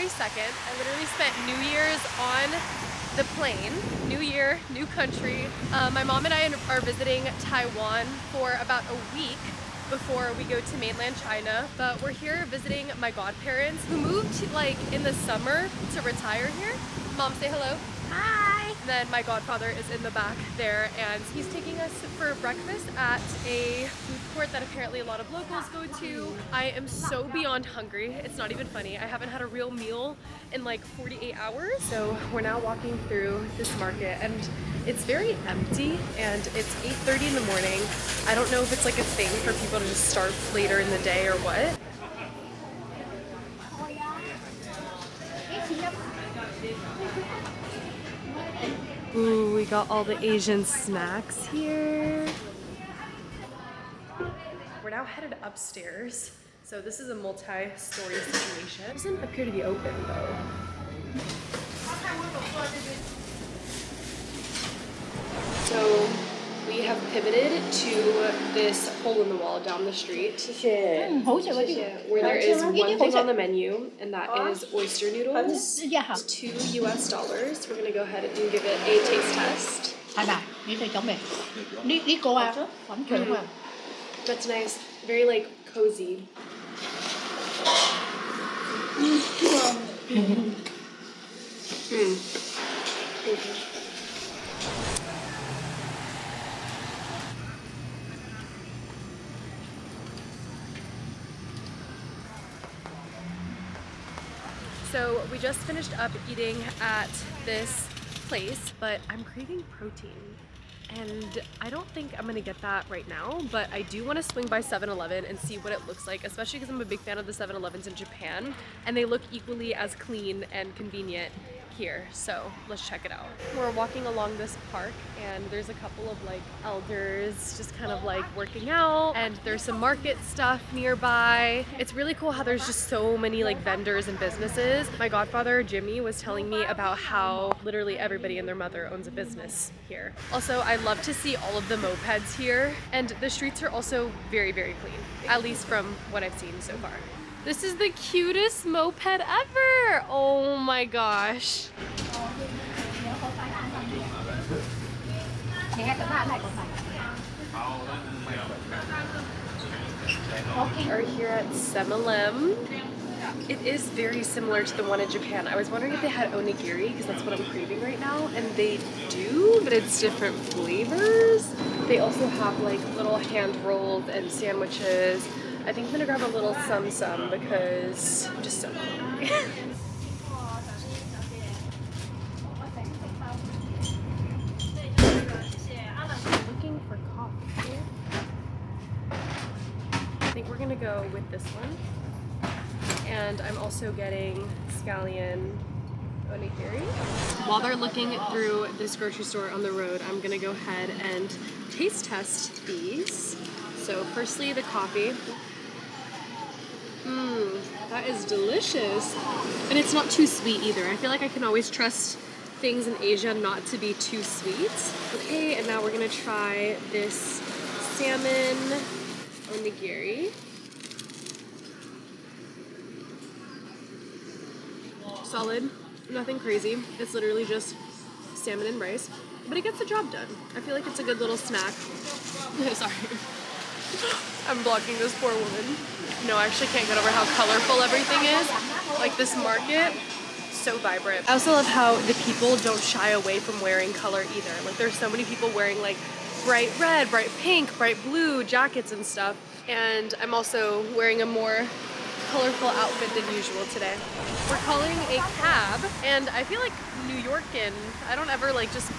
February 2nd. I literally spent New Year's on the plane. New year, new country. My mom and I are visiting Taiwan for about a week before we go to mainland China, but we're here visiting my godparents who moved like in the summer to retire here. Mom, say hello. Hi. And then my godfather is in the back there, and he's taking us for breakfast at a food court that apparently a lot of locals go to. I am so beyond hungry. It's not even funny. I haven't had a real meal in like 48 hours. So we're now walking through this market, and it's very empty, and it's 8:30 in the morning. I don't know if it's like a thing for people to just start later in the day or what. Ooh, we got all the Asian snacks here. We're now headed upstairs. So this is a multi-story situation. It doesn't appear to be open though. So we have pivoted to this hole in the wall down the street where there is one thing on the menu, and that is oyster noodles. It's $2. We're gonna go ahead and give it a taste test. That's nice. Very like cozy. So we just finished up eating at this place, but I'm craving protein. And I don't think I'm gonna get that right now, but I do want to swing by 7-Eleven and see what it looks like, especially because I'm a big fan of the 7-Elevens in Japan, and they look equally as clean and convenient here. So let's check it out. We're walking along this park, and there's a couple of like elders just kind of like working out, and there's some market stuff nearby. It's really cool how there's just so many like vendors and businesses. My godfather Jimmy was telling me about how literally everybody and their mother owns a business here. Also, I love to see all of the mopeds here, and the streets are also very, very clean, at least from what I've seen so far. This is the cutest moped ever! Oh my gosh. We're here at 7-Eleven. It is very similar to the one in Japan. I was wondering if they had onigiri, because that's what I'm craving right now, and they do, but it's different flavors. They also have like little hand rolls and sandwiches. I think I'm gonna grab a little sum because I'm just so hungry. Looking for coffee. I think we're gonna go with this one. And I'm also getting scallion onigiri. While they're looking through this grocery store on the road, I'm gonna go ahead and taste test these. So firstly, the coffee. That is delicious. And it's not too sweet either. I feel like I can always trust things in Asia not to be too sweet. Okay, and now we're gonna try this salmon onigiri. Solid, nothing crazy. It's literally just salmon and rice, but it gets the job done. I feel like it's a good little snack. Sorry. I'm blocking this poor woman. No, I actually can't get over how colorful everything is. Like this market, so vibrant. I also love how the people don't shy away from wearing color either. Like there's so many people wearing like bright red, bright pink, bright blue jackets and stuff. And I'm also wearing a more colorful outfit than usual today. We're calling a cab, and I feel like New Yorkin. I don't ever like just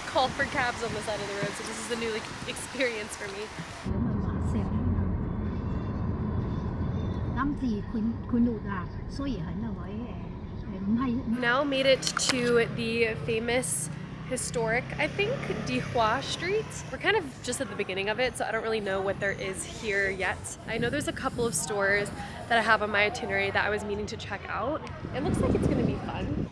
call for cabs on the side of the road, so this is a new experience for me. Now made it to the famous historic, I think, Dihua Street. We're kind of just at the beginning of it, so I don't really know what there is here yet. I know there's a couple of stores that I have on my itinerary that I was meaning to check out. It looks like it's gonna be fun.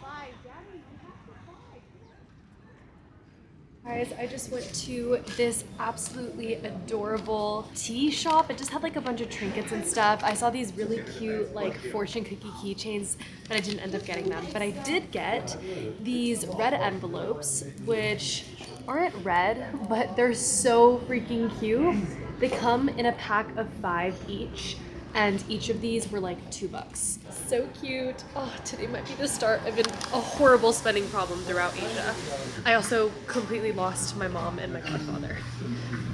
guys, I just went to this absolutely adorable tea shop. It just had like a bunch of trinkets and stuff. I saw these really cute like fortune cookie keychains, but I didn't end up getting them. But I did get these red envelopes, which aren't red, but they're so freaking cute. They come in a pack of 5 each. And each of these were like $2. So cute. Oh, today might be the start of a horrible spending problem throughout Asia. I also completely lost my mom and my godfather.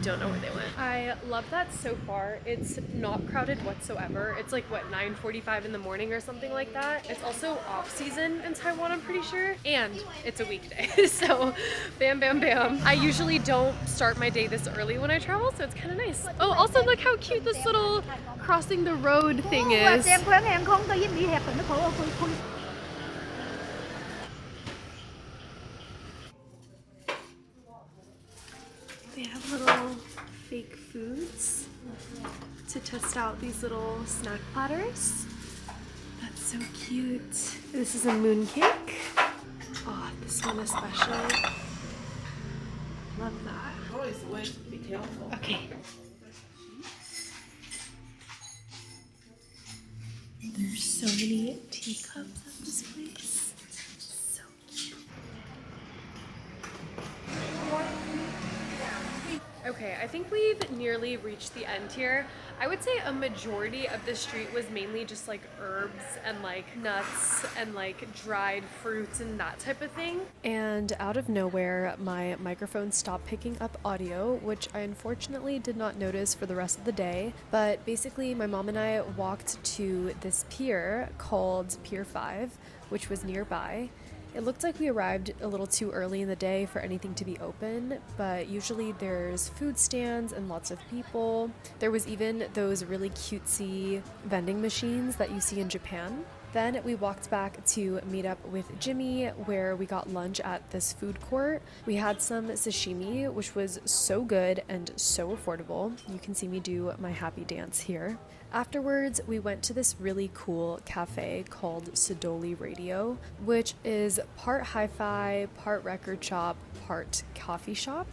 Don't know where they went. I love that so far. It's not crowded whatsoever. It's like, what, 9:45 in the morning or something like that. It's also off season in Taiwan, I'm pretty sure. And it's a weekday. So bam, bam, bam. I usually don't start my day this early when I travel, so it's kind of nice. Oh, also look how cute this little crossing the road thing is. They have little fake foods to test out these little snack platters. That's so cute. This is a moon cake. Oh, this one especially. Love that. Always wait, be careful. Okay. There's so many teacups at this place. So cute. Okay, I think we've nearly reached the end here. I would say a majority of the street was mainly just like herbs and like nuts and like dried fruits and that type of thing. And out of nowhere, my microphone stopped picking up audio, which I unfortunately did not notice for the rest of the day. But basically, my mom and I walked to this pier called Pier 5, which was nearby. It looked like we arrived a little too early in the day for anything to be open, but usually there's food stands and lots of people. There was even those really cutesy vending machines that you see in Japan. Then we walked back to meet up with Jimmy, where we got lunch at this food court. We had some sashimi, which was so good and so affordable. You can see me do my happy dance here. Afterwards, we went to this really cool cafe called Sudoli Radio, which is part hi-fi, part record shop, part coffee shop.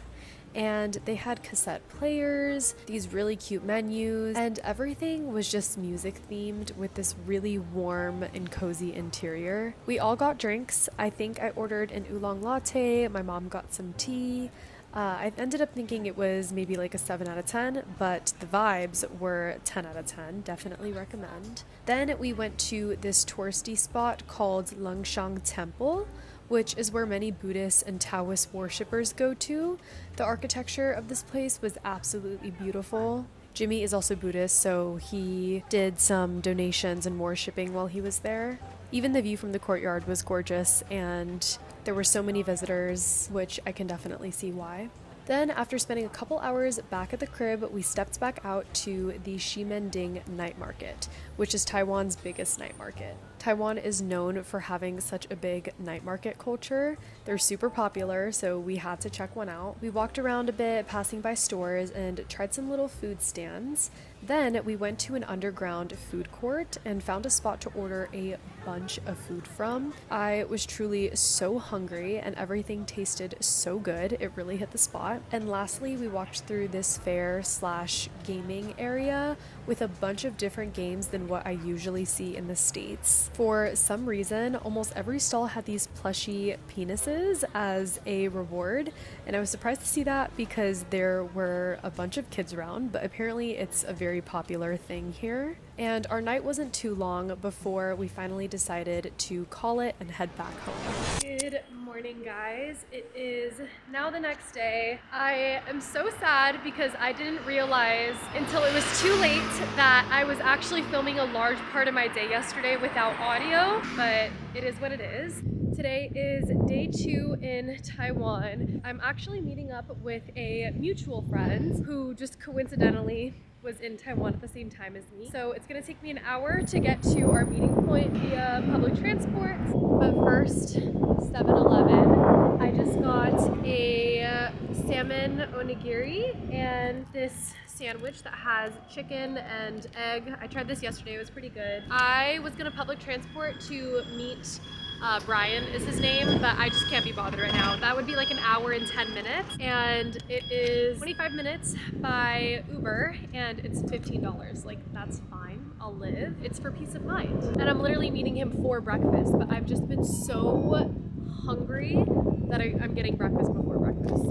And they had cassette players, these really cute menus, and everything was just music themed with this really warm and cozy interior. We all got drinks. I think I ordered an oolong latte, my mom got some tea. I ended up thinking it was maybe like a 7 out of 10, but the vibes were 10 out of 10. Definitely recommend. Then we went to this touristy spot called Zhongshan Temple, which is where many Buddhist and Taoist worshippers go to. The architecture of this place was absolutely beautiful. Jimmy is also Buddhist, so he did some donations and worshipping while he was there. Even the view from the courtyard was gorgeous, and there were so many visitors, which I can definitely see why. Then, after spending a couple hours back at the crib, we stepped back out to the Ximending night market, which is Taiwan's biggest night market. Taiwan is known for having such a big night market culture. They're super popular, so we had to check one out. We walked around a bit, passing by stores, and tried some little food stands. Then we went to an underground food court and found a spot to order a bunch of food from. I was truly so hungry and everything tasted so good. It really hit the spot. And lastly, we walked through this fair/gaming area with a bunch of different games than what I usually see in the States. For some reason, almost every stall had these plushy penises as a reward, and I was surprised to see that because there were a bunch of kids around, but apparently it's a very popular thing here. And our night wasn't too long before we finally decided to call it and head back home. Good morning, guys. It is now the next day. I am so sad because I didn't realize until it was too late that I was actually filming a large part of my day yesterday without audio, but it is what it is. Today is day 2 in Taiwan. I'm actually meeting up with a mutual friend who just coincidentally was in Taiwan at the same time as me. So it's gonna take me an hour to get to our meeting point via public transport. But first, 7-Eleven. I just got a salmon onigiri and this sandwich that has chicken and egg. I tried this yesterday, it was pretty good. I was gonna public transport to meet Brian is his name, but I just can't be bothered right now. That would be like an hour and 10 minutes, and it is 25 minutes by Uber, and it's $15. Like, that's fine, I'll live. It's for peace of mind. And I'm literally meeting him for breakfast, but I've just been so hungry that I'm getting breakfast before breakfast.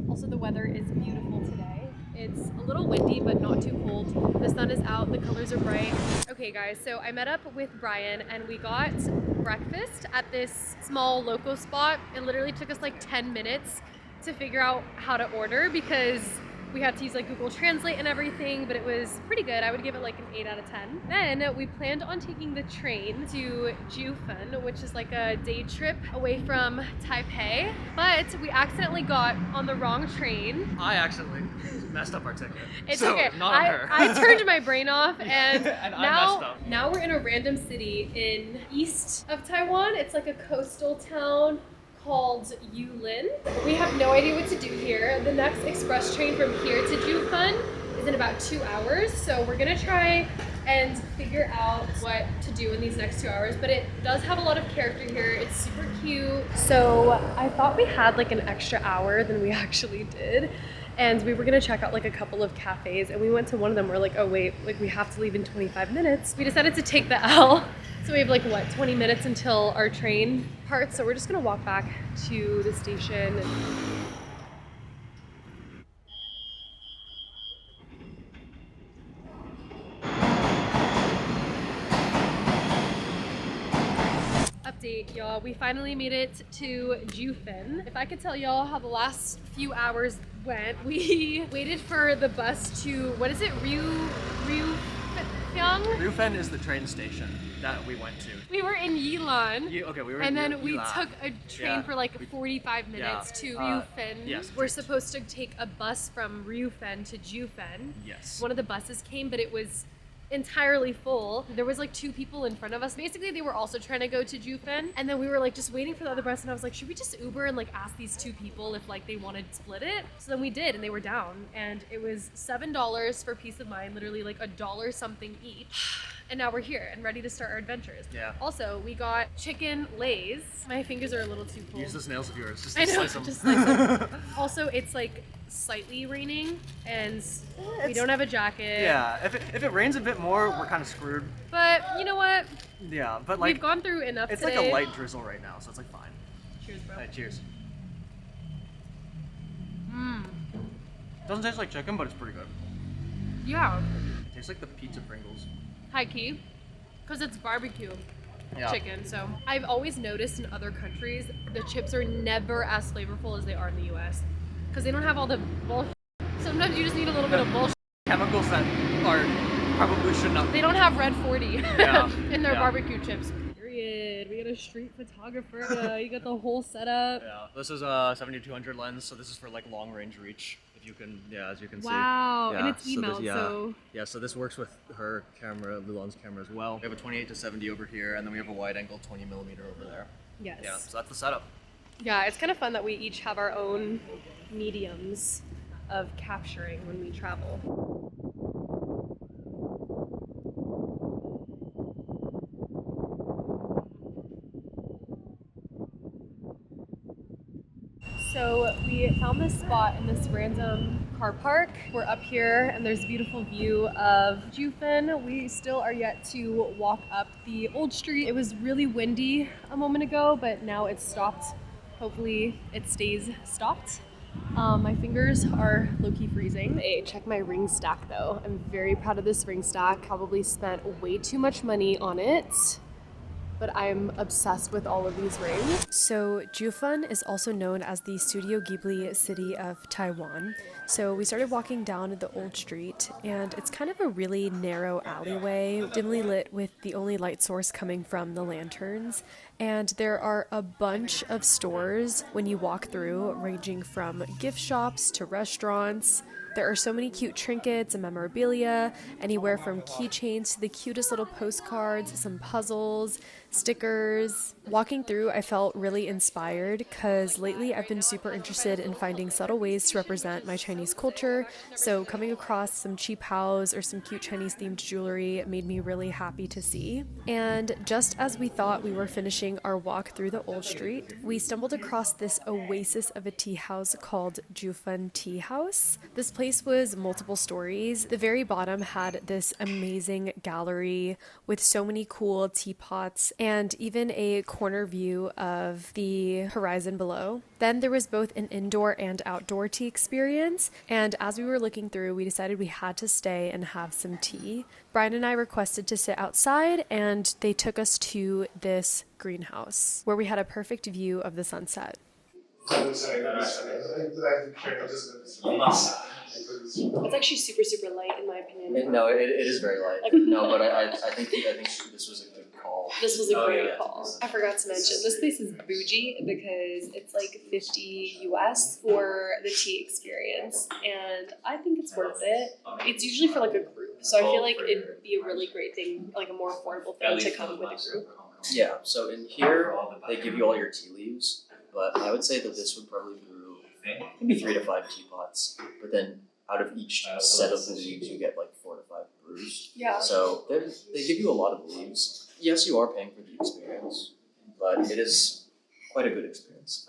Also, the weather is beautiful today. It's a little windy, but not too cold. The sun is out, the colors are bright. Okay guys, so I met up with Brian and we got breakfast at this small local spot. It literally took us like 10 minutes to figure out how to order because we had to use like Google Translate and everything, but it was pretty good. I would give it like an 8 out of 10. Then we planned on taking the train to Jiufen, which is like a day trip away from Taipei, but we accidentally got on the wrong train. I accidentally messed up our ticket. It's so, okay. Not on her. I turned my brain off and, and I messed up. Now we're in a random city in east of Taiwan. It's like a coastal town called Yulin. We have no idea what to do here. The next express train from here to Jiufen is in about 2 hours, so we're gonna try and figure out what to do in these next 2 hours, but it does have a lot of character here. It's super cute. So I thought we had like an extra hour than we actually did, and we were gonna check out like a couple of cafes, and we went to one of them. We're like, oh wait, like we have to leave in 25 minutes. We decided to take the L. So we have like, what, 20 minutes until our train parts. So we're just gonna walk back to the station. Update, y'all. We finally made it to Jiufen. If I could tell y'all how the last few hours went, we waited for the bus to, what is it, Ryufen? Jiufen is the train station that we went to. We were in Yilan. Okay, we were and in then we Yilan. took a train for like 45 minutes to Ryufen. Yes. We're supposed to take a bus from Ryufen to Jiufen. Yes. One of the buses came, but it was entirely full. There was like 2 people in front of us. Basically, they were also trying to go to Jiufen, and then we were like just waiting for the other bus, and I was like, should we just Uber and like ask these 2 people if like they wanted to split it? So then we did, and they were down, and it was $7 for peace of mind, literally like $1 something each. And now we're here and ready to start our adventures. Yeah. Also, we got chicken lays. My fingers are a little too cold. Use those nails of yours. Just I know, slice them. just slice them. Also, it's like slightly raining, and we don't have a jacket. Yeah, if it rains a bit more, we're kind of screwed. But you know what? Yeah, but like We've gone through enough it's today. like a light drizzle right now, so it's like fine. Cheers, bro. Alright, cheers. Doesn't taste like chicken, but it's pretty good. Yeah, It tastes like the pizza Pringles. high key, because it's barbecue Yeah. chicken. So I've always noticed in other countries the chips are never as flavorful as they are in the U.S. because they don't have all the bullshit. Sometimes you just need a little bit of bullshit. Chemicals that are probably should not. They don't have red 40 Yeah. in their Yeah. barbecue chips. Period. We got a street photographer. You got the whole setup. Yeah, this is a 70-200 lens, so this is for like long range reach. If you can, yeah, as you can see. Wow, Yeah, and it's so emailed, this- yeah. so Yeah, so this works with her camera, Lulon's camera as well. We have a 28-70 over here, and then we have a wide angle 20mm over there. yes. Yeah, so that's the setup. Yeah, it's kind of fun that we each have our own mediums of capturing when we travel. So we found this spot in this random car park. We're up here and there's a beautiful view of Jiufen. We still are yet to walk up the old street. It was really windy a moment ago, but now it's stopped. Hopefully it stays stopped. My fingers are low-key freezing. Hey, check my ring stack though. I'm very proud of this ring stack. Probably spent way too much money on it, but I'm obsessed with all of these rings. So Jiufen is also known as the Studio Ghibli city of Taiwan. So we started walking down the old street, and it's kind of a really narrow alleyway, dimly lit with the only light source coming from the lanterns. And there are a bunch of stores when you walk through, ranging from gift shops to restaurants. There are so many cute trinkets and memorabilia, anywhere from keychains to the cutest little postcards, some puzzles, stickers. Walking through, I felt really inspired because lately I've been super interested in finding subtle ways to represent my Chinese culture. So coming across some cheap house or some cute Chinese themed jewelry made me really happy to see. And just as we thought we were finishing continuing our walk through the Old Street, we stumbled across this oasis of a tea house called Jiufen Tea House. This place was multiple stories. The very bottom had this amazing gallery with so many cool teapots and even a corner view of the horizon below. Then there was both an indoor and outdoor tea experience, and as we were looking through, we decided we had to stay and have some tea. Brian and I requested to sit outside, and they took us to this greenhouse where we had a perfect view of the sunset. It's actually super light in my opinion. No, it is very light. No, but I think this was a good call. This was a great call. I forgot to mention, this place is bougie because it's like $50 US for the tea experience, and I think it's worth it. It's usually for like a group, so I feel like it'd be a really great thing, like a more affordable thing to come with a group. Yeah, so in here, they give you all your tea leaves, but I would say that this would probably brew maybe 3 to 5 teapots, but then out of each set of the leaves, you get like 4 to 5 brews. Yeah. So they give you a lot of leaves. Yes, you are paying for the experience, but it is quite a good experience.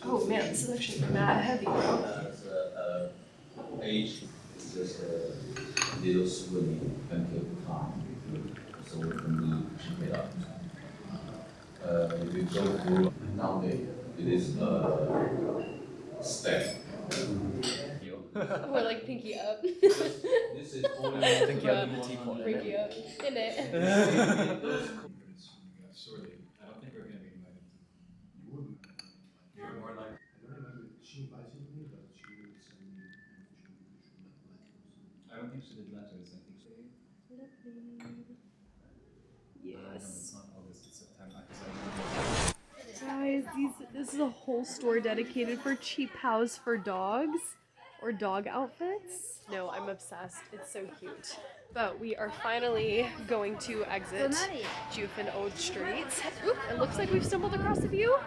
Oh man, this is actually mad heavy, bro. Age is just a little souvenir and take time. So we can check it out. If you go through nowadays, it is a step. Or like pinky up. This is only Pinky up in the teapot. Pinky up. In it. Surely, I don't think we're gonna be invited. You wouldn't. You're more like. I don't remember. She invited me, but she would send me. I don't think she did letters. I think she. Yes. It's not August. It's September. Guys, this is a whole store dedicated for cheap house for dogs or dog outfits. No, I'm obsessed. It's so cute. But we are finally going to exit Jiufen Old Street. Oop, it looks like we've stumbled across a view.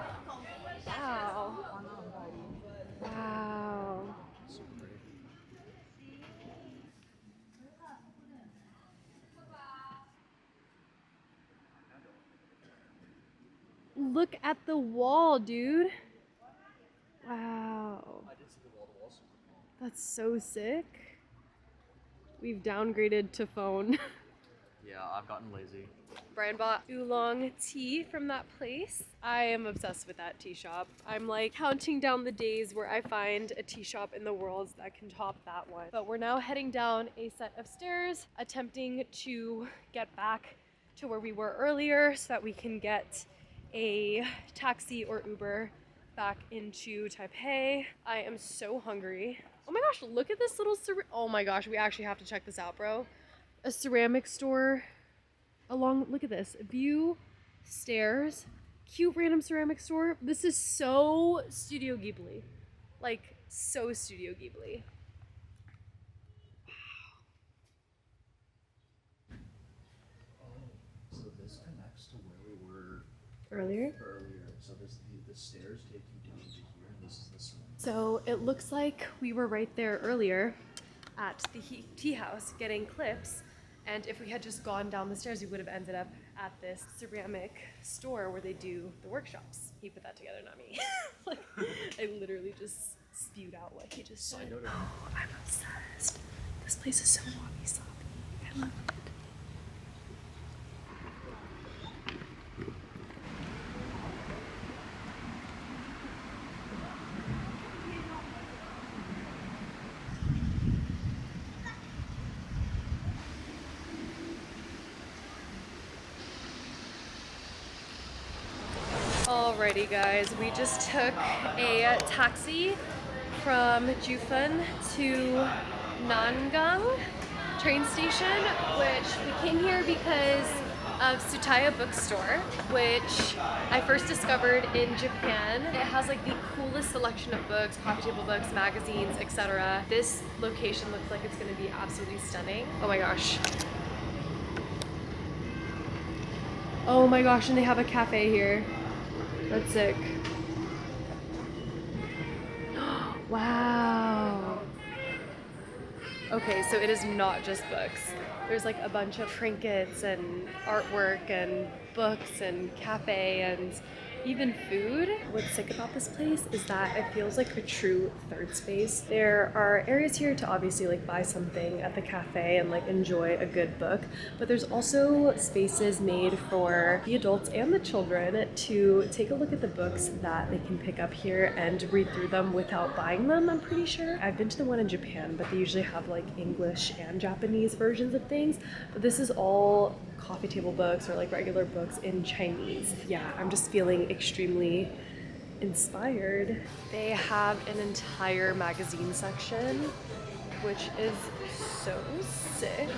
Wow. Wow. Look at the wall, dude. Wow. That's so sick. We've downgraded to phone. Yeah, I've gotten lazy. Brian bought oolong tea from that place. I am obsessed with that tea shop. I'm like counting down the days where I find a tea shop in the world that can top that one. But we're now heading down a set of stairs, attempting to get back to where we were earlier so that we can get a taxi or Uber back into Taipei. I am so hungry. Oh my gosh, look at this little oh my gosh, we actually have to check this out, bro. A ceramic store along, look at this, view, stairs, cute random ceramic store. This is so Studio Ghibli. Like, so Studio Ghibli. So this connects to where we were Earlier? So the stairs take you down to here, and this is the ceramic. So it looks like we were right there earlier at the tea house getting clips, and if we had just gone down the stairs, we would have ended up at this ceramic store where they do the workshops. He put that together, not me. Like, I literally just spewed out what he just said. Oh, I'm obsessed. This place is so wabi-sabi. I love it. Alrighty guys, we just took a taxi from Jiufen to Nangang train station, which we came here because of Tsutaya Bookstore, which I first discovered in Japan. It has like the coolest selection of books, coffee table books, magazines, etc. This location looks like it's going to be absolutely stunning. Oh my gosh. Oh my gosh, and they have a cafe here. That's sick. Wow. Okay, so it is not just books. There's like a bunch of trinkets and artwork and books and cafe and even food. What's sick about this place is that it feels like a true third space. There are areas here to obviously like buy something at the cafe and like enjoy a good book, but there's also spaces made for the adults and the children to take a look at the books that they can pick up here and read through them without buying them, I'm pretty sure. I've been to the one in Japan, but they usually have like English and Japanese versions of things, but this is all coffee table books or like regular books in Chinese. Yeah, I'm just feeling extremely inspired. They have an entire magazine section, which is so sick.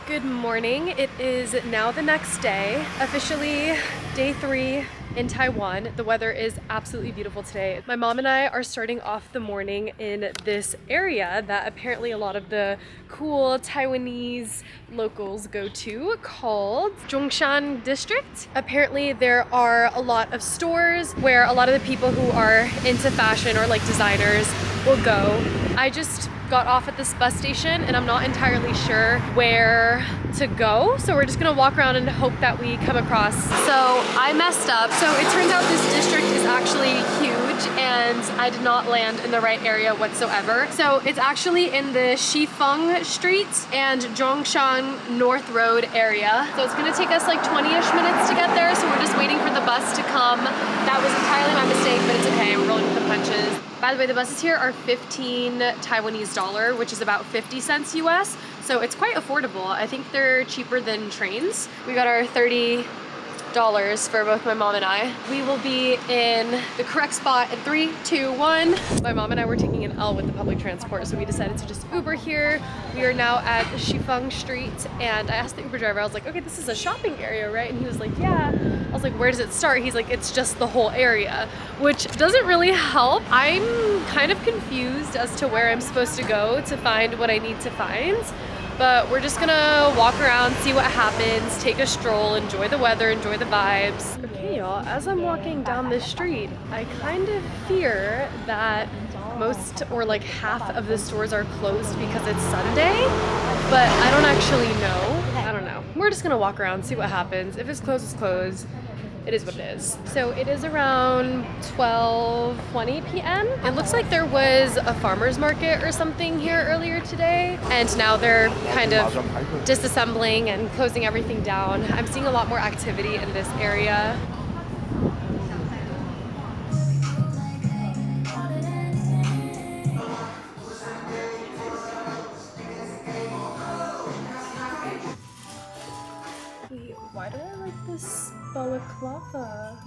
Good morning. It is now the next day, officially day 3 in Taiwan. The weather is absolutely beautiful today. My mom and I are starting off the morning in this area that apparently a lot of the cool Taiwanese locals go to, called Zhongshan district. Apparently there are a lot of stores where a lot of the people who are into fashion or like designers will go. I just got off at this bus station and I'm not entirely sure where to go, so we're just gonna walk around and hope that we come across. So I messed up. So it turns out this district is actually huge and I did not land in the right area whatsoever. So it's actually in the Jiufen Street and Zhongshan North Road area. So it's gonna take us like 20-ish minutes to get there, so we're just waiting for the bus to come. That was entirely my mistake, but it's okay, I'm rolling with the punches. By the way, the buses here are 15 Taiwanese dollar, which is about 50 cents US. So it's quite affordable. I think they're cheaper than trains. We got our $30 for both my mom and I. We will be in the correct spot in 3, 2, 1. My mom and I were taking an L with the public transport, so we decided to just Uber here. We are now at Jiufen Street, and I asked the Uber driver, I was like, okay, this is a shopping area, right? And he was like, yeah. I was like, where does it start? He's like, it's just the whole area, which doesn't really help. I'm kind of confused as to where I'm supposed to go to find what I need to find. But we're just gonna walk around, see what happens, take a stroll, enjoy the weather, enjoy the vibes. Okay, y'all, as I'm walking down this street, I kind of fear that most or like half of the stores are closed because it's Sunday, but I don't actually know. I don't know. We're just gonna walk around, see what happens. If it's closed, it's closed. It is what it is. So it is around 12:20 p.m. It looks like there was a farmer's market or something here earlier today, and now they're kind of disassembling and closing everything down. I'm seeing a lot more activity in this area. Wait, why do I like this balaclava?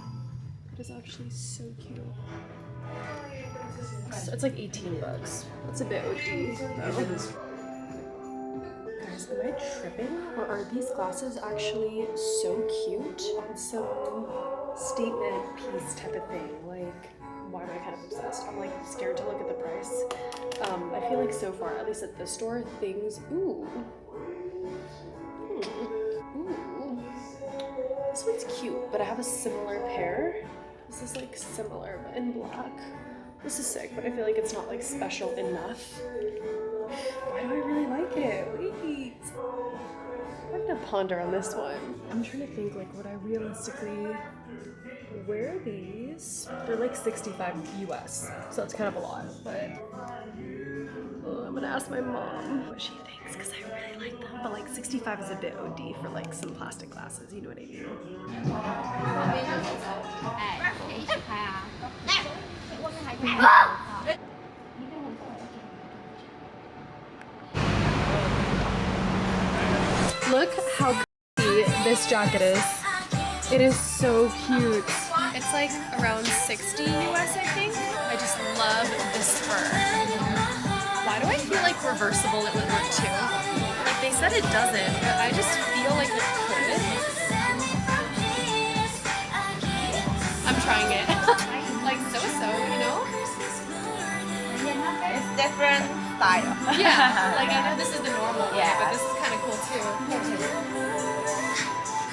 It is actually so cute. It's like 18 bucks. That's a bit OD though. Guys, am I tripping? Or are these glasses actually so cute? It's so statement piece type of thing. Like, why am I kind of obsessed? I'm like scared to look at the price. I feel like so far, at least at the store, things, ooh. Ooh. This one's cute, but I have a similar pair. This is like similar, but in black. This is sick, but I feel like it's not like special enough. Why do I really like it? Wait. I'm gonna ponder on this one. I'm trying to think, like, would I realistically wear these? They're like 65 US, so that's kind of a lot, but I'm gonna ask my mom what she thinks, because I really like them, but like 65 is a bit OD for like some plastic glasses, you know what I mean? Look how pretty this jacket is. It is so cute. It's like around 60 US, I think. I just love this fur. Why do I feel like reversible it would work too? Like they said it doesn't, but I just feel like it could. I'm trying it. Like so-so, you know? It's different style. Yeah, like I know this is the normal way, but this is kind of cool too.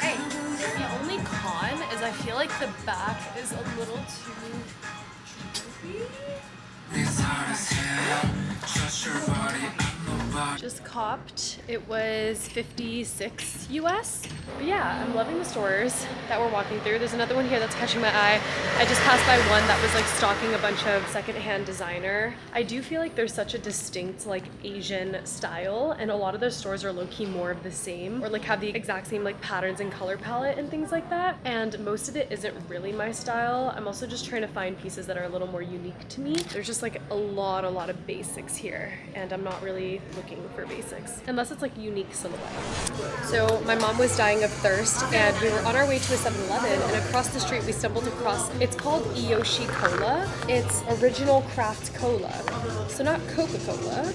Hey, the only con is I feel like the back is a little too droopy. Just copped. It was 56 US. But yeah, I'm loving the stores that we're walking through. There's another one here that's catching my eye. I just passed by one that was like stocking a bunch of secondhand designer. I do feel like there's such a distinct like Asian style, and a lot of those stores are low-key more of the same, or like have the exact same like patterns and color palette and things like that. And most of it isn't really my style. I'm also just trying to find pieces that are a little more unique to me. There's just like a lot of basics here, and I'm not really looking for basics unless it's like unique silhouette. So my mom was dying of thirst, and we were on our way to a 7-Eleven, and across the street we stumbled across, it's called Iyoshi Cola. It's original craft cola, so not Coca-Cola.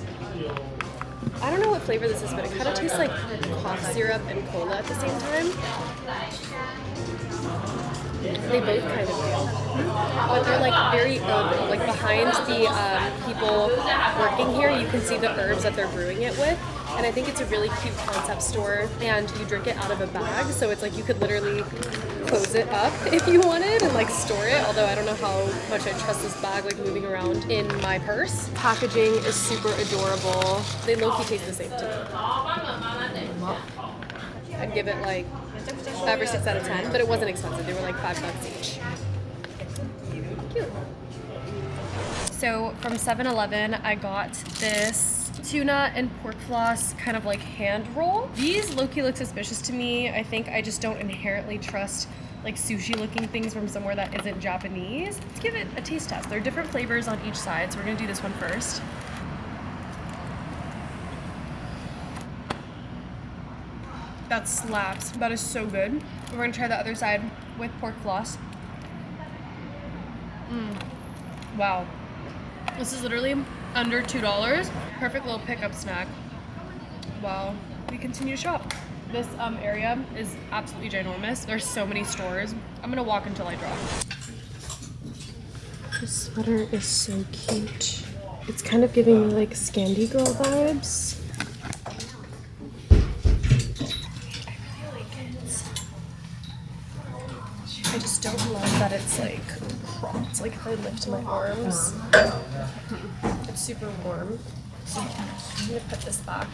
I don't know what flavor this is, but it kind of tastes like cough syrup and cola at the same time. They both kind of do, but they're like very herbal. Like behind the people working here, you can see the herbs that they're brewing it with. And I think it's a really cute concept store, and you drink it out of a bag, so it's like you could literally close it up if you wanted and like store it, although I don't know how much I trust this bag like moving around in my purse. Packaging is super adorable. They low-key taste the same to me. I'd give it like 5 or 6 out of 10, but it wasn't expensive. They were like $5 each. Cute. So from 7-Eleven, I got this tuna and pork floss kind of like hand roll. These low-key look suspicious to me. I think I just don't inherently trust like sushi looking things from somewhere that isn't Japanese. Let's give it a taste test. There are different flavors on each side, so we're gonna do this one first. That slaps. That is so good. We're gonna try the other side with pork floss. Wow. This is literally under $2. Perfect little pickup snack while we continue to shop. This area is absolutely ginormous. There's so many stores. I'm gonna walk until I drop. This sweater is so cute. It's kind of giving me like Scandi Girl vibes. I just don't love that it's like cropped, like if I lift my arms. It's super warm. So I'm gonna put this back.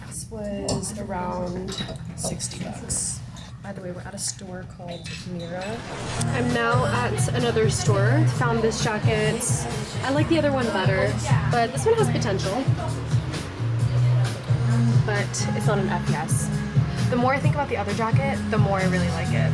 This was around $60. By the way, we're at a store called Mira. I'm now at another store. Found this jacket. I like the other one better, but this one has potential. But it's not an FPS. The more I think about the other jacket, the more I really like it.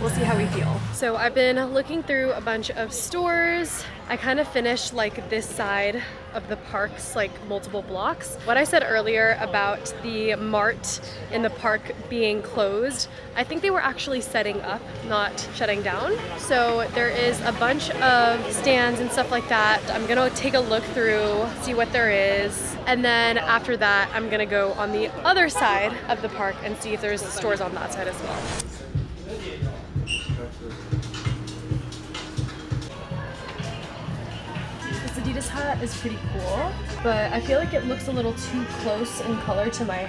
We'll see how we feel. So I've been looking through a bunch of stores. I kind of finished like this side of the park's like multiple blocks. What I said earlier about the mart in the park being closed, I think they were actually setting up, not shutting down. So there is a bunch of stands and stuff like that. I'm gonna take a look through, see what there is. And then after that, I'm gonna go on the other side of the park and see if there's stores on that side as well. This Adidas hat is pretty cool, but I feel like it looks a little too close in color to my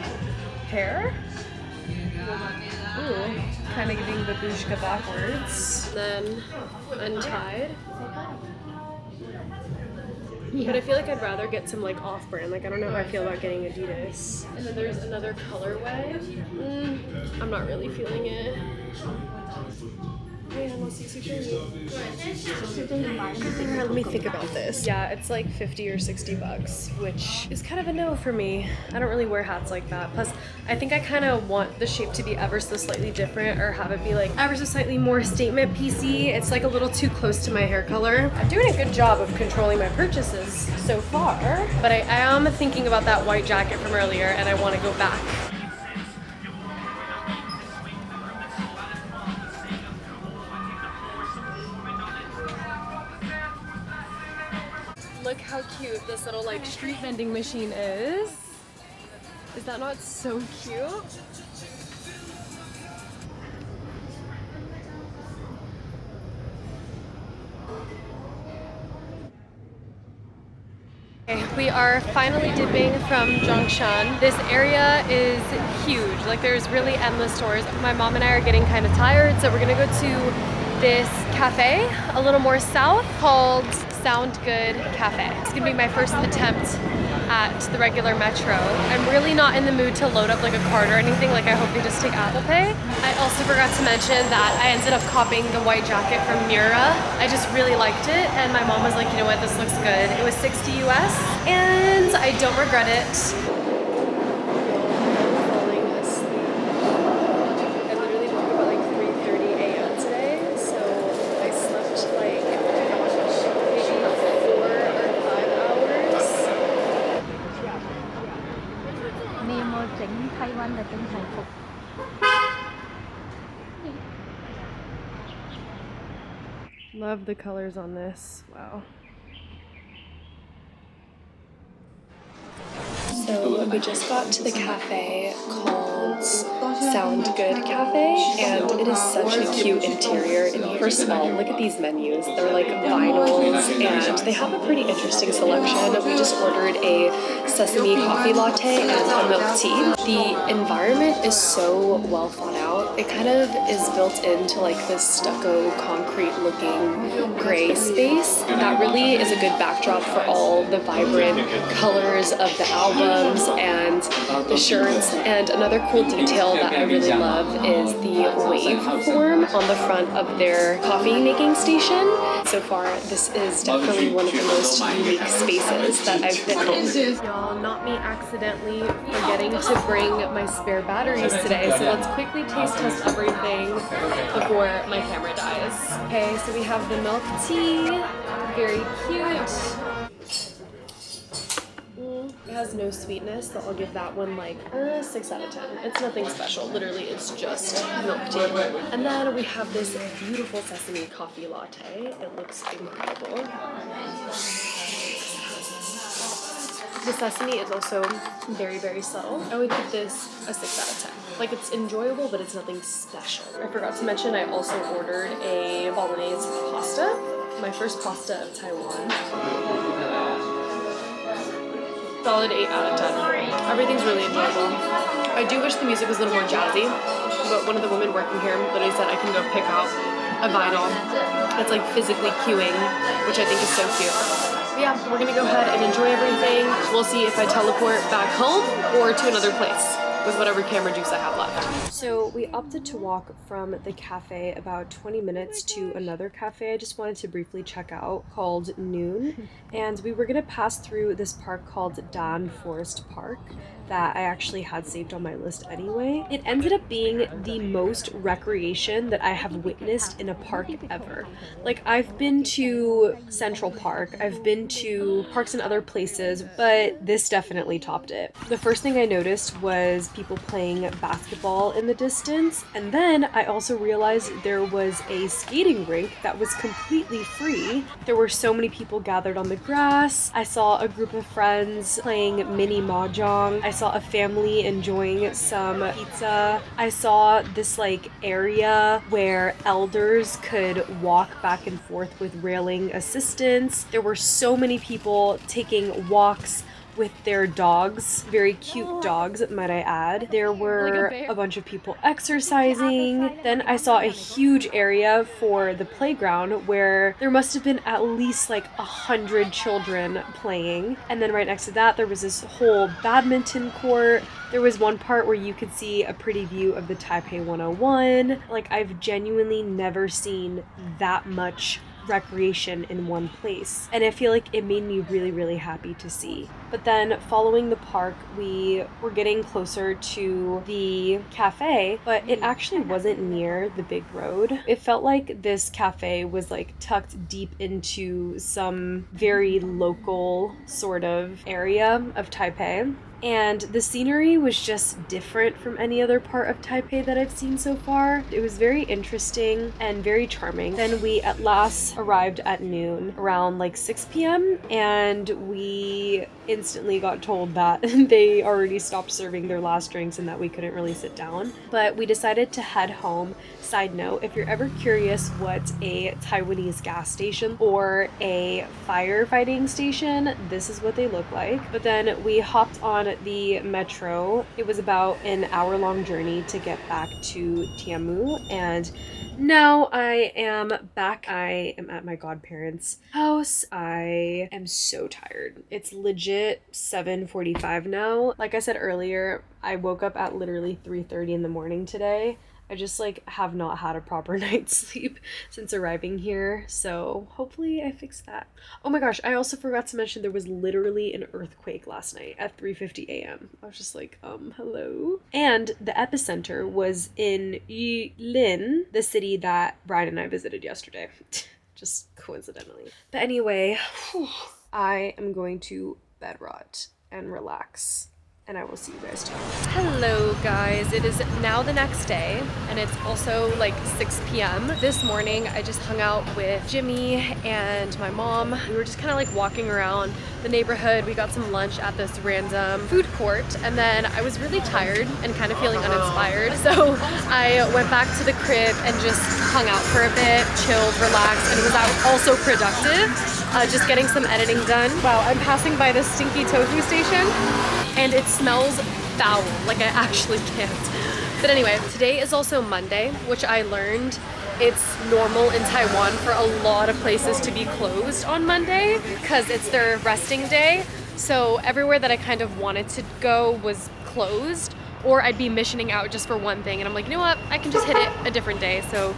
hair. Ooh, kind of giving babushka backwards, then untied. But I feel like I'd rather get some like off-brand. Like I don't know how I feel about getting Adidas. And then there's another colorway. I'm not really feeling it. Let me think about this. Yeah, it's like 50 or 60 bucks, which is kind of a no for me. I don't really wear hats like that. Plus, I think I kind of want the shape to be ever so slightly different, or have it be like ever so slightly more statement piecey. It's like a little too close to my hair color. I'm doing a good job of controlling my purchases so far, but I am thinking about that white jacket from earlier, and I want to go back. Look how cute this little like street vending machine is. Is that not so cute? Okay, We are finally dipping from Zhongshan. This area is huge. Like there's really endless stores. My mom and I are getting kind of tired, so we're gonna go to this cafe a little more south called Sound Good Cafe. It's gonna be my first attempt at the regular metro. I'm really not in the mood to load up like a card or anything. Like I hope they just take Apple Pay. I also forgot to mention that I ended up copying the white jacket from Mura. I just really liked it, and my mom was like, you know what, this looks good. It was 60 US, and I don't regret it. Love the colors on this. Wow. So we just got to the cafe called Sound Good Cafe, and it is such a cute interior. And first of all, look at these menus. They're like vinyls, and they have a pretty interesting selection. We just ordered a sesame coffee latte and a milk tea. The environment is so well thought out. It kind of is built into like this stucco concrete looking gray space. That really is a good backdrop for all the vibrant colors of the albums and the shirts. And another cool detail that I really love is the waveform on the front of their coffee making station. So far, this is definitely one of the most unique spaces that I've been in. Y'all, not me accidentally forgetting to bring my spare batteries today, so let's quickly taste test everything before my camera dies. Okay, so we have the milk tea, very cute. It has no sweetness, so I'll give that one like a 6 out of 10. It's nothing special, literally it's just milk tea. And then we have this beautiful sesame coffee latte. It looks incredible. The sesame is also very, very subtle. I would give this a 6 out of 10. Like it's enjoyable, but it's nothing special. I forgot to mention I also ordered a bolognese pasta. My first pasta of Taiwan. Solid 8 out of 10. Everything's really enjoyable. I do wish the music was a little more jazzy, but one of the women working here literally said I can go pick out a vinyl that's like physically cueing, which I think is so cute. But yeah, we're gonna go ahead and enjoy everything. We'll see if I teleport back home or to another place with whatever camera juice I have left. So we opted to walk from the cafe about 20 minutes to another cafe I just wanted to briefly check out called Noon. And we were gonna pass through this park called Dan Forest Park that I actually had saved on my list anyway. It ended up being the most recreation that I have witnessed in a park ever. Like I've been to Central Park, I've been to parks in other places, but this definitely topped it. The first thing I noticed was people playing basketball in the distance, and then I also realized there was a skating rink that was completely free. There were so many people gathered on the grass. I saw a group of friends playing mini mahjong. I saw a family enjoying some pizza. I saw this like area where elders could walk back and forth with railing assistance. There were so many people taking walks with their dogs, very cute dogs, might I add. There were a bunch of people exercising. Then I saw a huge area for the playground where there must have been at least like 100 children playing. And then right next to that, there was this whole badminton court. There was one part where you could see a pretty view of the Taipei 101. Like I've genuinely never seen that much recreation in one place, and I feel like it made me really, really happy to see. But then following the park, we were getting closer to the cafe, but it actually wasn't near the big road. It felt like this cafe was like tucked deep into some very local sort of area of Taipei. and the scenery was just different from any other part of Taipei that I've seen so far. It was very interesting and very charming. Then we at last arrived at noon, around like 6 p.m. and we instantly got told that they already stopped serving their last drinks and that we couldn't really sit down. But we decided to head home. Side note, if you're ever curious what a Taiwanese gas station or a firefighting station, this is what they look like. But then we hopped on the metro. It was about an hour-long journey to get back to Tianmu, and now I am back. I am at my godparents' house. I am so tired. It's legit 7:45 now. Like I said earlier, I woke up at literally 3:30 in the morning today. I just like have not had a proper night's sleep since arriving here, so hopefully I fix that. Oh my gosh, I also forgot to mention there was literally an earthquake last night at 3:50 a.m. I was just like, hello? And the epicenter was in Yulin, the city that Brian and I visited yesterday. Just coincidentally. But anyway, I am going to bed rot and relax, and I will see you guys tomorrow. Hello guys, it is now the next day and it's also like 6 p.m. This morning I just hung out with Jimmy and my mom. We were just kind of like walking around the neighborhood. We got some lunch at this random food court, and then I was really tired and kind of feeling uninspired, so I went back to the crib and just hung out for a bit, chilled, relaxed, and it was also productive. Just getting some editing done. Wow, I'm passing by this stinky tofu station and it smells foul, like I actually can't. But anyway, today is also Monday, which I learned it's normal in Taiwan for a lot of places to be closed on Monday because it's their resting day. So everywhere that I kind of wanted to go was closed, or I'd be missioning out just for one thing, and I'm like, you know what, I can just hit it a different day. So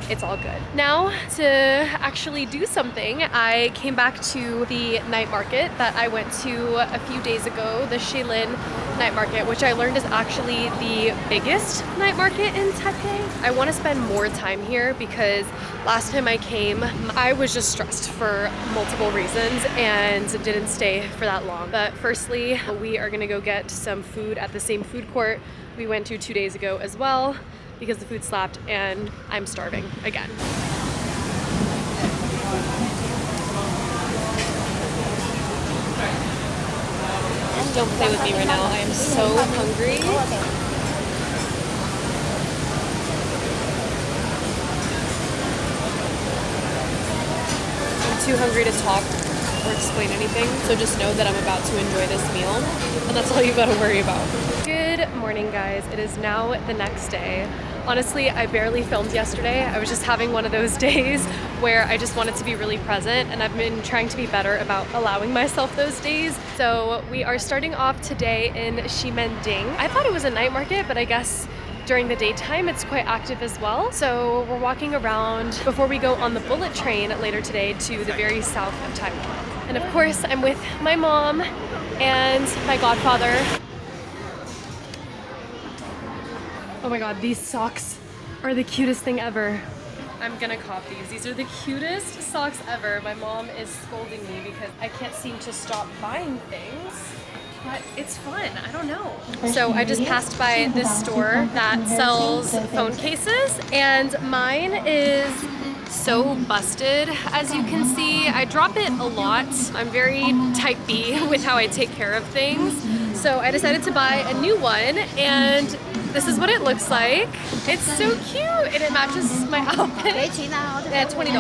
it's all good. Now to actually do something, I came back to the night market that I went to a few days ago, the Shilin night market, which I learned is actually the biggest night market in Taipei. I want to spend more time here because last time I came, I was just stressed for multiple reasons and didn't stay for that long. But firstly, we are gonna go get some food at the same food court we went to 2 days ago as well, because the food slapped and I'm starving again. Don't play with me right now. I am so hungry. I'm too hungry to talk or explain anything, so just know that I'm about to enjoy this meal, and that's all you gotta worry about. Good morning, guys. It is now the next day. Honestly, I barely filmed yesterday. I was just having one of those days where I just wanted to be really present, and I've been trying to be better about allowing myself those days. So we are starting off today in Ximending. I thought it was a night market, but I guess during the daytime it's quite active as well. So we're walking around before we go on the bullet train later today to the very south of Taiwan. And of course, I'm with my mom and my godfather. Oh my god, these socks are the cutest thing ever. I'm gonna cop these. These are the cutest socks ever. My mom is scolding me because I can't seem to stop buying things, but it's fun. I don't know. So I just passed by this store that sells phone cases, and mine is so busted, as you can see. I drop it a lot. I'm very type B with how I take care of things. So I decided to buy a new one, and this is what it looks like. It's so cute, and it matches my outfit. Yeah, $20.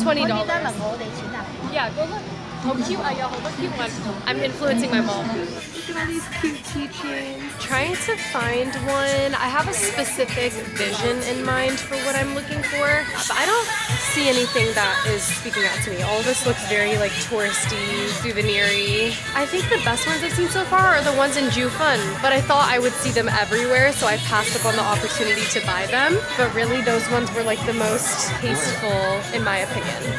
$20. Yeah, go look. Oh, cute. Yeah, hold the cute one. I'm influencing my mom. Look at all these cute keychains. Trying to find one. I have a specific vision in mind for what I'm looking for, but I don't see anything that is speaking out to me. All of this looks very like touristy, souvenir-y. I think the best ones I've seen so far are the ones in Jiufen, but I thought I would see them everywhere, so I passed up on the opportunity to buy them. But really, those ones were like the most tasteful, in my opinion.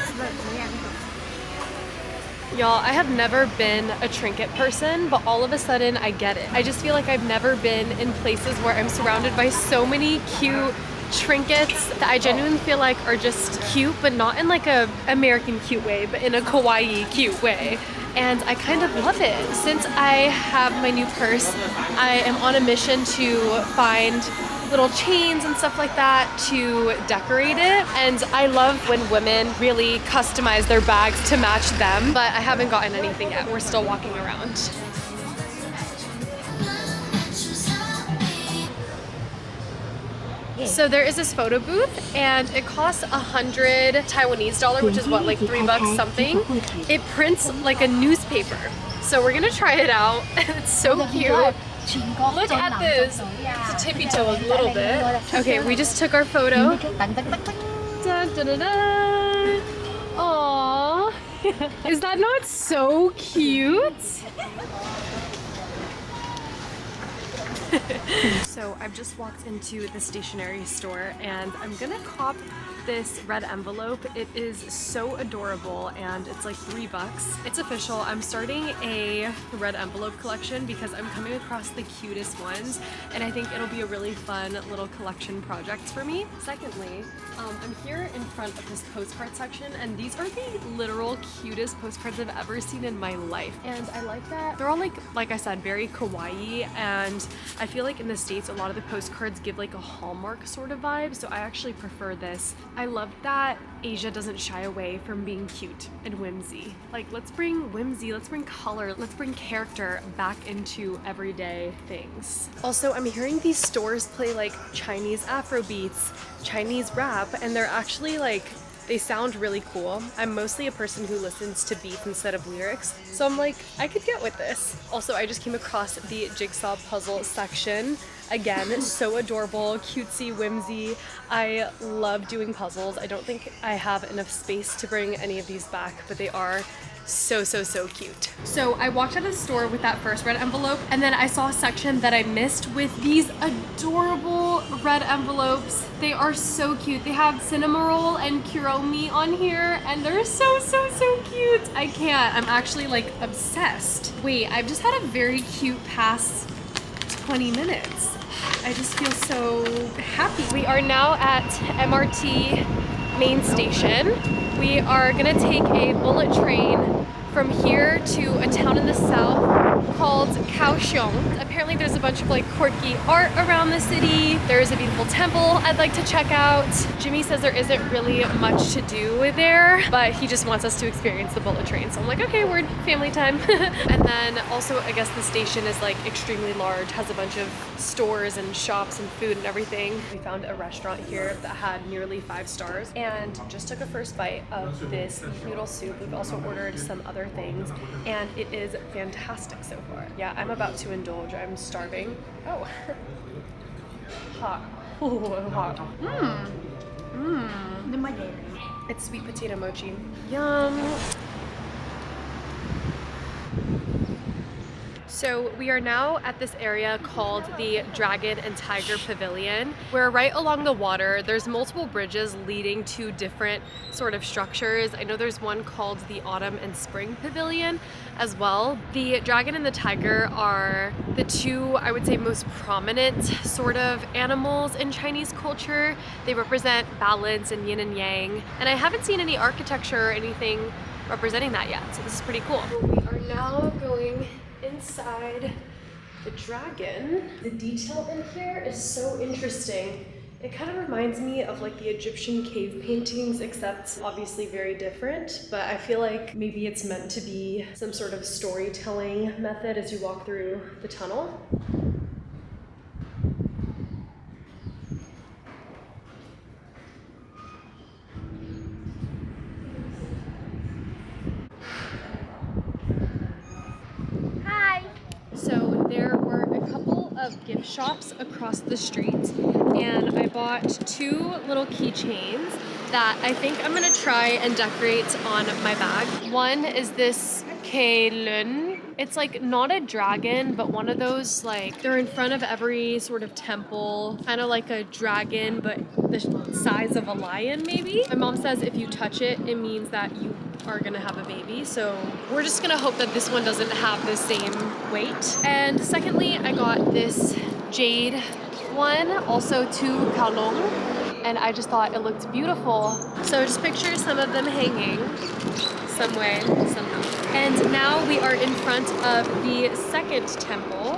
Y'all, I have never been a trinket person, but all of a sudden I get it. I just feel like I've never been in places where I'm surrounded by so many cute trinkets that I genuinely feel like are just cute, but not in like a American cute way, but in a kawaii cute way. and I kind of love it. Since I have my new purse, I am on a mission to find little chains and stuff like that to decorate it. And I love when women really customize their bags to match them, but I haven't gotten anything yet. We're still walking around. So there is this photo booth and it costs 100 Taiwanese dollar, which is what, like $3 something. It prints like a newspaper. So we're gonna try it out. It's so cute. Look at this. It's a tippy toe a little bit. Okay, we just took our photo. Dun, dun, dun, dun. Aww. Is that not so cute? So I've just walked into the stationery store and I'm gonna cop this red envelope. It is so adorable and it's like $3. It's official. I'm starting a red envelope collection because I'm coming across the cutest ones and I think it'll be a really fun little collection project for me. Secondly, I'm here in front of this postcard section and these are the literal cutest postcards I've ever seen in my life. And I like that they're all like I said, very kawaii, and I feel like in the States a lot of the postcards give like a Hallmark sort of vibe, so I actually prefer this. I love that Asia doesn't shy away from being cute and whimsy. Like, let's bring whimsy, let's bring color, let's bring character back into everyday things. Also, I'm hearing these stores play like Chinese Afro beats, Chinese rap, and they're actually like, they sound really cool. I'm mostly a person who listens to beats instead of lyrics, so I'm like, I could get with this. Also, I just came across the jigsaw puzzle section. Again, so adorable, cutesy, whimsy. I love doing puzzles. I don't think I have enough space to bring any of these back, but they are so cute. So I walked out of the store with that first red envelope, and then I saw a section that I missed with these adorable red envelopes. They are so cute. They have cinnamoroll and kuromi on here, and they're so cute. I can't. I'm actually like obsessed. Wait, I've just had a very cute past 20 minutes. I just feel so happy. We are now at MRT main station. We are gonna take a bullet train from here to a town in the south called Kaohsiung. Apparently there's a bunch of like quirky art around the city. There's a beautiful temple I'd like to check out. Jimmy says there isn't really much to do there, but he just wants us to experience the bullet train. So I'm like, okay, we're family time. And then also I guess the station is like extremely large, has a bunch of stores and shops and food and everything. We found a restaurant here that had nearly 5 stars and just took a first bite of this noodle soup. We've also ordered some other things and it is fantastic so far. Yeah, I'm about to indulge. I'm starving. Oh, hot. Ooh, hot. It's sweet potato mochi. Yum. So we are now at this area called the Dragon and Tiger Pavilion. We're right along the water. There's multiple bridges leading to different sort of structures. I know there's one called the Autumn and Spring Pavilion as well. The dragon and the tiger are the two, I would say, most prominent sort of animals in Chinese culture. They represent balance and yin and yang. And I haven't seen any architecture or anything representing that yet, so this is pretty cool. We are now going inside the dragon. The detail in here is so interesting. It kind of reminds me of like the Egyptian cave paintings, except obviously very different, but I feel like maybe it's meant to be some sort of storytelling method as you walk through the tunnel. So there were a couple of gift shops across the street and I bought 2 little keychains that I think I'm gonna try and decorate on my bag. One is this Keilun. It's like not a dragon, but one of those, like, they're in front of every sort of temple, kind of like a dragon, but the size of a lion maybe. My mom says if you touch it, it means that you are gonna have a baby, so we're just gonna hope that this one doesn't have the same weight. And secondly, I got this jade one, also 2 Kaolong. and I just thought it looked beautiful. So just picture some of them hanging some way, somehow. And now we are in front of the second temple,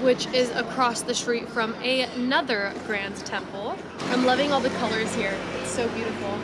which is across the street from another grand temple. I'm loving all the colors here. It's so beautiful.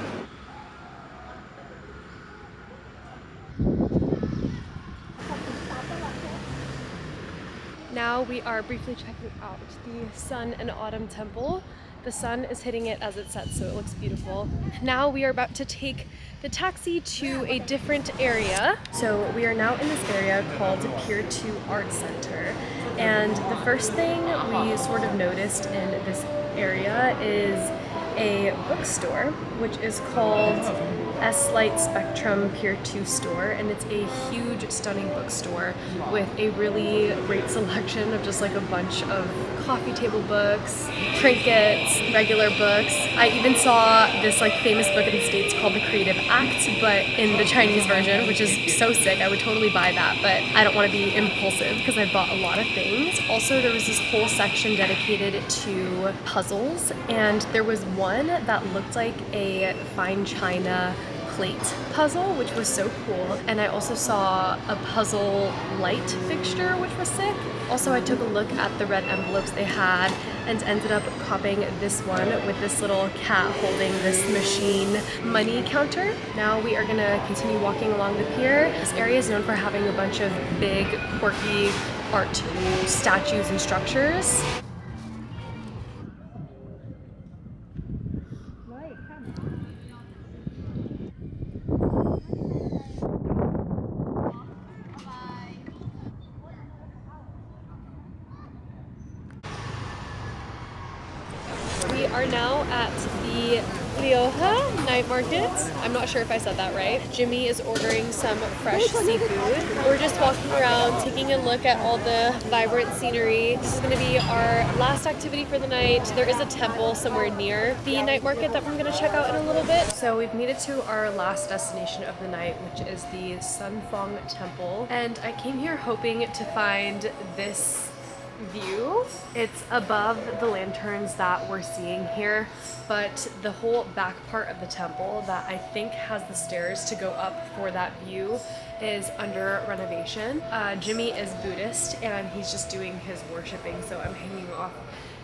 Now we are briefly checking out the Sun and Autumn Temple. The sun is hitting it as it sets, so it looks beautiful. Now we are about to take the taxi to a different area. So we are now in this area called Pier 2 Art Center. And the first thing we sort of noticed in this area is a bookstore, which is called S-Light Spectrum Pier 2 store, and it's a huge, stunning bookstore with a really great selection of just like a bunch of coffee table books, trinkets, regular books. I even saw this like famous book in the States called The Creative Act, but in the Chinese version, which is so sick. I would totally buy that, but I don't want to be impulsive because I bought a lot of things. Also, there was this whole section dedicated to puzzles, and there was one that looked like a fine china plate puzzle, which was so cool. And I also saw a puzzle light fixture, which was sick. Also, I took a look at the red envelopes they had and ended up copying this one with this little cat holding this machine money counter. Now we are gonna continue walking along the pier. This area is known for having a bunch of big, quirky art statues and structures. We are now at the Dihua night market. I'm not sure if I said that right. Jimmy is ordering some fresh seafood. We're just walking around, taking a look at all the vibrant scenery. This is going to be our last activity for the night. There is a temple somewhere near the night market that we're going to check out in a little bit. So we've made it to our last destination of the night, which is the Sunfeng Temple. And I came here hoping to find this view. It's above the lanterns that we're seeing here, but the whole back part of the temple that I think has the stairs to go up for that view is under renovation. Jimmy is Buddhist and he's just doing his worshiping, so I'm hanging off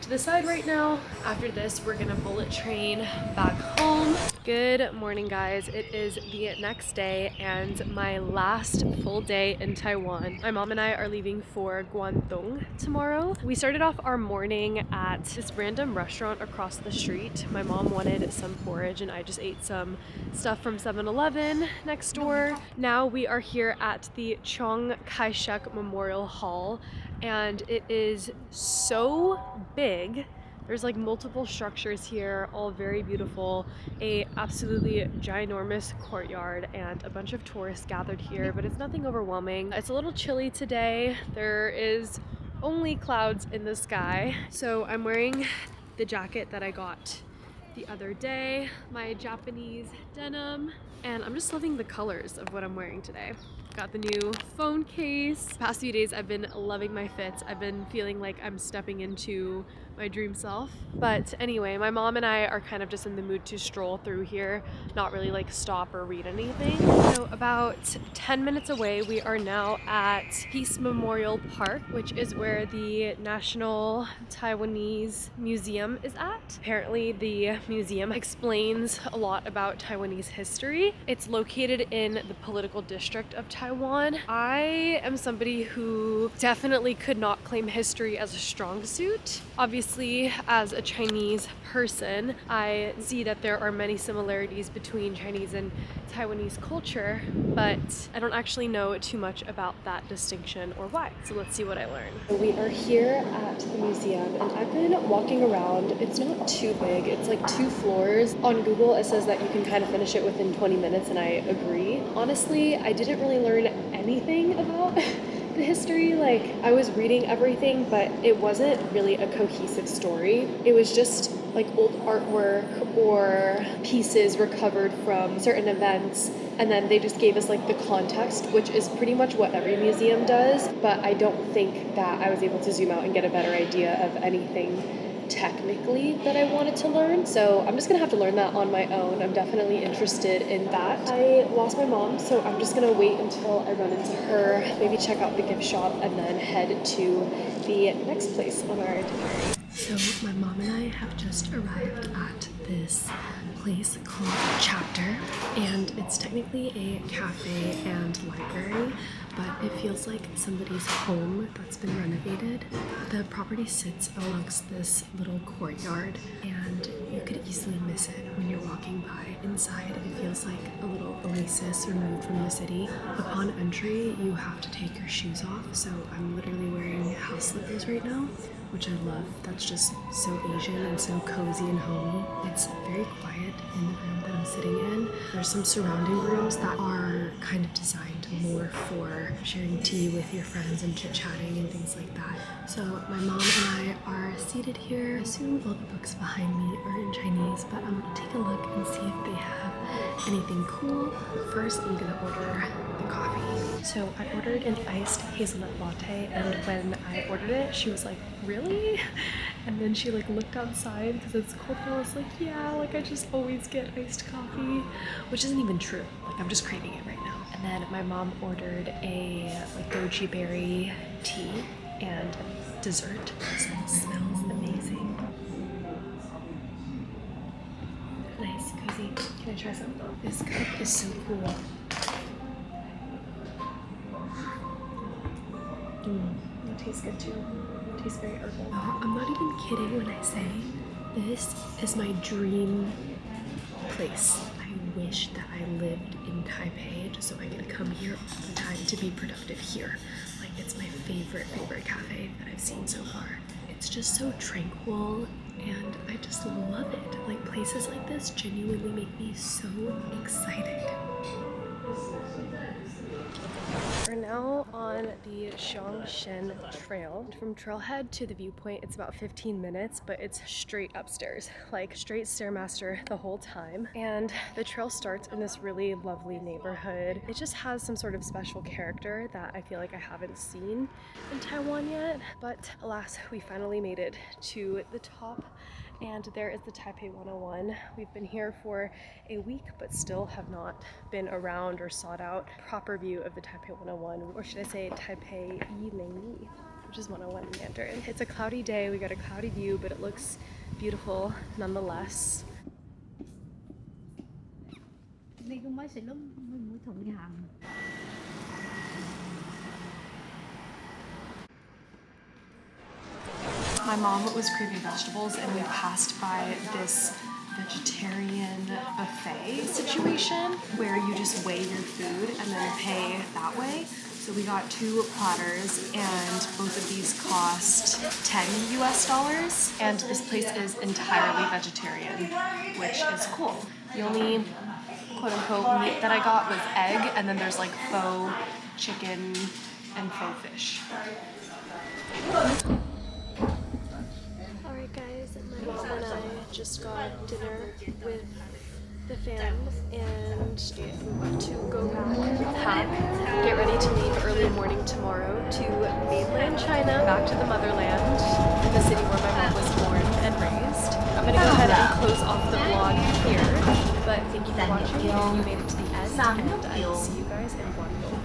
to the side right now. After this, we're gonna bullet train back home. Good morning, guys. It is the next day and my last full day in Taiwan. My mom and I are leaving for Guangdong tomorrow. We started off our morning at this random restaurant across the street. My mom wanted some porridge and I just ate some stuff from 7-Eleven next door. Now we are here at the Chiang Kai-shek Memorial Hall, and it is so big. There's like multiple structures here, all very beautiful, a absolutely ginormous courtyard, and a bunch of tourists gathered here, but it's nothing overwhelming. It's a little chilly today. There is only clouds in the sky. So I'm wearing the jacket that I got the other day, my Japanese denim, and I'm just loving the colors of what I'm wearing today. Got the new phone case. Past few days I've been loving my fits. I've been feeling like I'm stepping into my dream self. But anyway, my mom and I are kind of just in the mood to stroll through here, not really like stop or read anything. So about 10 minutes away, we are now at Peace Memorial Park, which is where the National Taiwanese Museum is at. Apparently the museum explains a lot about Taiwanese history. It's located in the political district of Taiwan. I am somebody who definitely could not claim history as a strong suit. Obviously, as a Chinese person, I see that there are many similarities between Chinese and Taiwanese culture, but I don't actually know too much about that distinction or why. So let's see what I learn. We are here at the museum and I've been walking around. It's not too big. It's like 2 floors. On Google, it says that you can kind of finish it within 20 minutes, and I agree. Honestly, I didn't really learn anything about the history. Like, I was reading everything, but it wasn't really a cohesive story. It was just like old artwork or pieces recovered from certain events, and then they just gave us like the context, which is pretty much what every museum does, but I don't think that I was able to zoom out and get a better idea of anything technically that I wanted to learn. So I'm just gonna have to learn that on my own. I'm definitely interested in that. I lost my mom, so I'm just gonna wait until I run into her, maybe check out the gift shop, and then head to the next place on our itinerary. So my mom and I have just arrived at this place called Chapter, and it's technically a cafe and library, but it feels like somebody's home that's been renovated. The property sits amongst this little courtyard, and you could easily miss it when you're walking by. Inside, it feels like a little oasis removed from the city. Upon entry, you have to take your shoes off, so I'm literally wearing house slippers right now, which I love. That's just so Asian and so cozy and homey. It's very quiet in the room that I'm sitting in. There's some surrounding rooms that are kind of designed more for sharing tea with your friends and chit-chatting and things like that. So my mom and I are seated here. I assume all the books behind me are in Chinese, but I'm gonna take a look and see if they have anything cool. First, I'm gonna order the coffee. So I ordered an iced hazelnut latte, and when I ordered it, she was like, "Really?" And then she like looked outside because it's cold, and I was like, "Yeah, like I just always get iced coffee," which isn't even true. Like I'm just craving it right now. And then my mom ordered a like goji berry tea and dessert. This all smells amazing. Nice, cozy. Can I try some? This cup is so cool. It tastes good too. It tastes very herbal. Oh, I'm not even kidding when I say this is my dream place. I wish that I lived in Taipei just so I could come here all the time to be productive here. Like it's my favorite cafe that I've seen so far. It's just so tranquil and I just love it. Like places like this genuinely make me so excited. We're now on the Zhongshan trail. From trailhead to the viewpoint, it's about 15 minutes, but it's straight upstairs, like straight Stairmaster the whole time. And the trail starts in this really lovely neighborhood. It just has some sort of special character that I feel like I haven't seen in Taiwan yet. But alas, we finally made it to the top. And there is the Taipei 101. We've been here for a week, but still have not been around or sought out a proper view of the Taipei 101, or should I say Taipei Yi, which is 101 in Mandarin. It's a cloudy day, we got a cloudy view, but it looks beautiful nonetheless. My mom was craving vegetables and we passed by this vegetarian buffet situation where you just weigh your food and then pay that way. So we got 2 platters and both of these cost $10 US. And this place is entirely vegetarian, which is cool. The only quote unquote meat that I got was egg, and then there's like faux chicken and faux fish. Alright guys, my mom and I just got dinner with the fam and we're about to go back, pack, get ready to leave early morning tomorrow to mainland China, back to the motherland, the city where my mom was born and raised. I'm gonna go ahead and close off the vlog here, but thank you for watching if you made it to the end, and I will see you guys in Guangdong.